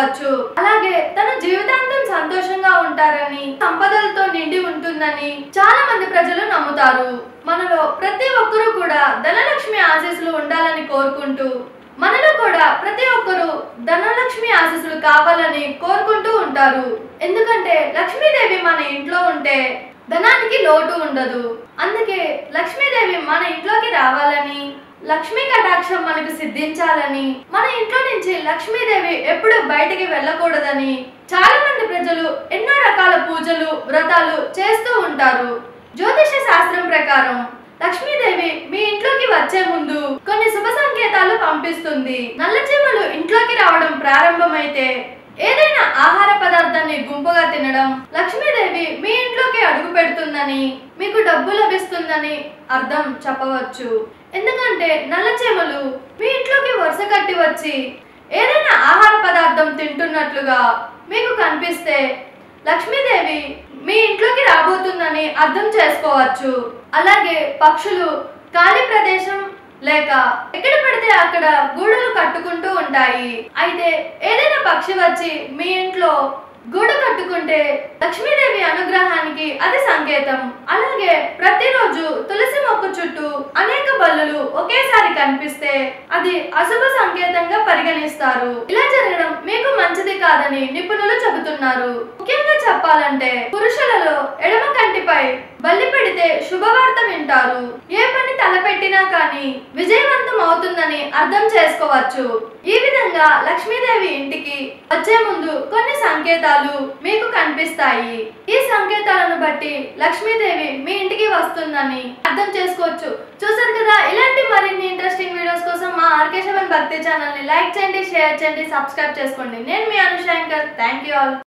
చేసుకోవచ్చు. అలాగే తన జీవితాంతం సంతోషంగా ఉంటారని, సంపదలతో నిండి ఉంటుందని చాలా మంది ప్రజలు నమ్ముతారు. మనలో ప్రతి ఒక్కరూ కూడా ధనలక్ష్మి ఆశీస్సులు ఉండాలని కోరుకుంటూ, మనలో కూడా ప్రతి ఒక్కరూ ధనలక్ష్మి ఆశీస్సులు కావాలని కోరుకుంటూ ఉంటారు. ఎందుకంటే లక్ష్మీదేవి మన ఇంట్లో ఉంటే ధనానికి లోటు ఉండదు. అందుకే లక్ష్మీదేవి మన ఇంట్లోకి రావాలని, లక్ష్మీ కటాక్షం మనకు సిద్ధించాలని, మన ఇంట్లో నుంచి లక్ష్మీదేవి ఎప్పుడు బయటికి వెళ్ళకూడదని చాలా మంది ప్రజలు ఎన్నో రకాల పూజలు, వ్రతాలు చేస్తూ ఉంటారు. జ్యోతిష శాస్త్రం ప్రకారం లక్ష్మీదేవి మీ ఇంట్లోకి వచ్చే ముందు కొన్ని శుభ సంకేతాలు పంపిస్తుంది. నల్లచీమలు ఇంట్లోకి రావడం ప్రారంభమైతే, ఏదైనా ఆహార పదార్థాన్ని గుంపుగా తినడం లక్ష్మీదేవి మీ ఇంట్లోకి అడుగు పెడుతుందని, మీకు డబ్బు లభిస్తుందని అర్థం చెప్పవచ్చు. ఎందుకంటే నల్లచీమలు మీ ఇంట్లోకి వరుస కట్టి వచ్చి ఏదైనా ఆహార పదార్థం తింటున్నట్లుగా మీకు కనిపిస్తే లక్ష్మీదేవి మీ ఇంట్లోకి రాబోతుందని అర్థం చేసుకోవచ్చు. అలాగే పక్షులు ఖాళీ ప్రదేశం లేక ఎక్కడ పడితే అక్కడ గూడులు కట్టుకుంటూ ఉంటాయి. అయితే ఏదైనా పక్షి వచ్చి మీ ఇంట్లో గూడు కట్టుకుంటే లక్ష్మీదేవి అనుగ్రహానికి అది సంకేతం. అలాగే ప్రతిరోజు తులసి మొక్క చుట్టూ అనేక బల్లులు ఒకేసారి కనిపిస్తే అది అశుభ సంకేతంగా పరిగణిస్తారు. ఇలా జరగడం మీకు మంచిది కాదని నిపుణులు చెబుతున్నారు. ముఖ్యంగా చెప్పాలంటే పురుషులలో ఎడమ కంటిపై బల్లి పెడితే శుభవార్త వింటారు. ఏ పని తలపెట్టినా కానీ విజయవంతం అవుతుందని అర్థం చేసుకోవచ్చు. ఈ విధంగా లక్ష్మీదేవి ఇంటికి వచ్చే ముందు కొన్ని సంకేతాలు మీకు కనిపిస్తాయి. ఈ సంకేతాలను బట్టి లక్ష్మీదేవి మీ ఇంటికి వస్తుందని అర్థం చేసుకోవచ్చు. చూసారు కదా, ఇలాంటి మరిన్ని ఇంట్రెస్టింగ్ వీడియోస్ కోసం మా ఆర్కే7 భక్తి ఛానల్ ని లైక్ చేయండి, షేర్ చేయండి, సబ్స్క్రైబ్ చేసుకోండి. నేను మీ Anusha anchor. Thank you all.